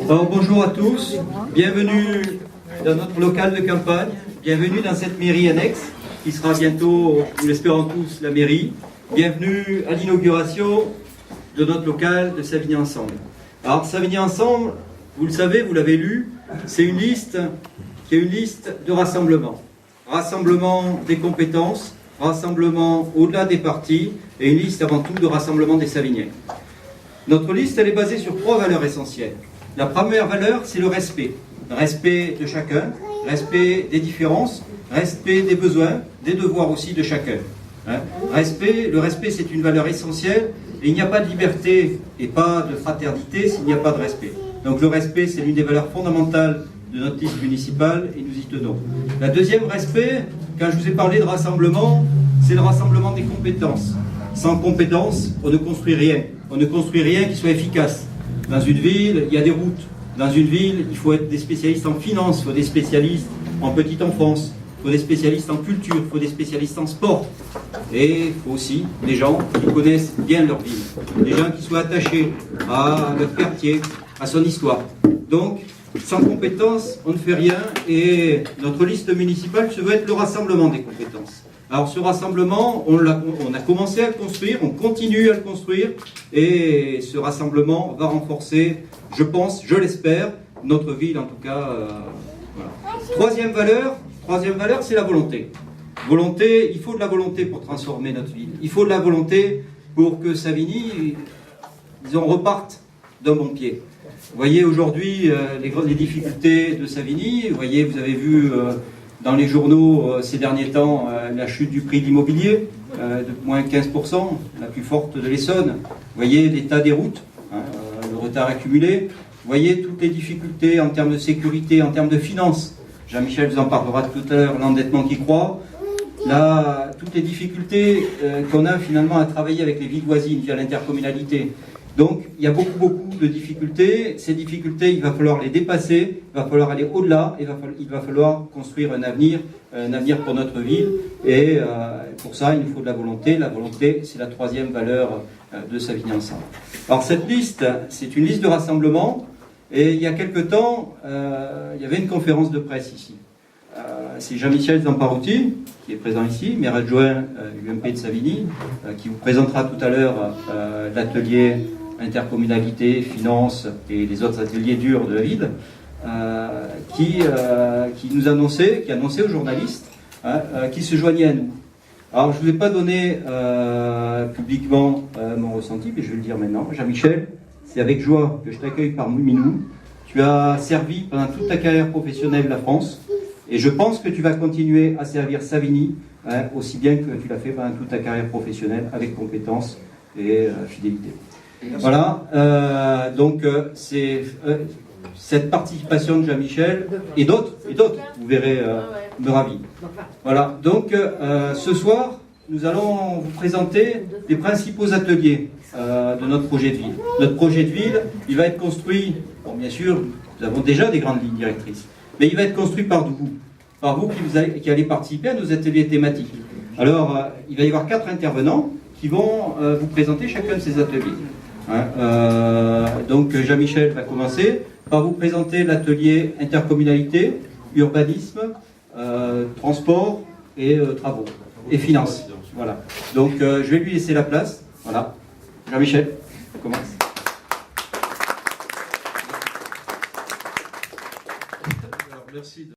Alors, bonjour à tous, bienvenue dans notre local de campagne, bienvenue dans cette mairie annexe qui sera bientôt, nous l'espérons tous, la mairie. Bienvenue à l'inauguration de notre local de Savigny Ensemble. Alors Savigny Ensemble, vous le savez, vous l'avez lu, c'est une liste qui est une liste de rassemblement. Rassemblement des compétences, rassemblement au-delà des partis et une liste avant tout de rassemblement des Savignais. Notre liste, elle est basée sur 3 valeurs essentielles. La première valeur, c'est le respect. Respect de chacun, respect des différences, respect des besoins, des devoirs aussi de chacun. Le respect, c'est une valeur essentielle et il n'y a pas de liberté et pas de fraternité s'il n'y a pas de respect. Donc le respect, c'est l'une des valeurs fondamentales de notre liste municipale et nous y tenons. La deuxième respect, quand je vous ai parlé de rassemblement, c'est le rassemblement des compétences. Sans compétences, on ne construit rien. On ne construit rien qui soit efficace. Dans une ville, il y a des routes. Dans une ville, il faut être des spécialistes en finance, il faut des spécialistes en petite enfance, il faut des spécialistes en culture, il faut des spécialistes en sport. Et il faut aussi des gens qui connaissent bien leur ville, des gens qui soient attachés à leur quartier, à son histoire. Donc, sans compétences, on ne fait rien et notre liste municipale se veut être le rassemblement des compétences. Alors ce rassemblement, on a commencé à le construire, on continue à le construire et ce rassemblement va renforcer, je pense, je l'espère, notre ville en tout cas. Voilà. Troisième valeur, c'est la volonté. Volonté, il faut de la volonté pour transformer notre ville. Il faut de la volonté pour que Savigny, disons, reparte d'un bon pied. Vous voyez aujourd'hui les difficultés de Savigny, vous voyez, vous avez vu dans les journaux ces derniers temps la chute du prix de l'immobilier de moins 15%, la plus forte de l'Essonne. Vous voyez l'état des routes, le retard accumulé. Vous voyez toutes les difficultés en termes de sécurité, en termes de finances. Jean-Michel vous en parlera tout à l'heure, l'endettement qui croît. Là, toutes les difficultés qu'on a finalement à travailler avec les villes voisines via l'intercommunalité. Donc, il y a beaucoup de difficultés. Ces difficultés, il va falloir les dépasser, il va falloir aller au-delà, il va falloir construire un avenir pour notre ville. Et pour ça, il nous faut de la volonté. La volonté, c'est la troisième valeur de Savigny Ensemble. Alors, cette liste, c'est une liste de rassemblement. Et il y a quelque temps, il y avait une conférence de presse ici. C'est Jean-Michel Zamparouti, qui est présent ici, maire adjoint UMP de Savigny, qui vous présentera tout à l'heure l'atelier intercommunalité, finances et les autres ateliers durs de la ville, qui annonçait aux journalistes qui se joignaient à nous. Alors je ne vous ai pas donné publiquement mon ressenti, mais je vais le dire maintenant. Jean-Michel, c'est avec joie que je t'accueille parmi nous. Tu as servi pendant toute ta carrière professionnelle la France, et je pense que tu vas continuer à servir Savigny aussi bien que tu l'as fait pendant toute ta carrière professionnelle, avec compétence et fidélité. Voilà, donc c'est cette participation de Jean-Michel et d'autres, vous verrez, me ravit. Voilà, donc ce soir, nous allons vous présenter les principaux ateliers de notre projet de ville. Notre projet de ville, il va être construit, bon, bien sûr, nous avons déjà des grandes lignes directrices, mais il va être construit par vous qui allez participer à nos ateliers thématiques. Alors, il va y avoir 4 intervenants qui vont vous présenter chacun de ces ateliers. Donc Jean-Michel va commencer par vous présenter l'atelier intercommunalité, urbanisme, transport et travaux et finances. Voilà. Donc je vais lui laisser la place. Voilà. Jean-Michel, on commence. Alors, merci de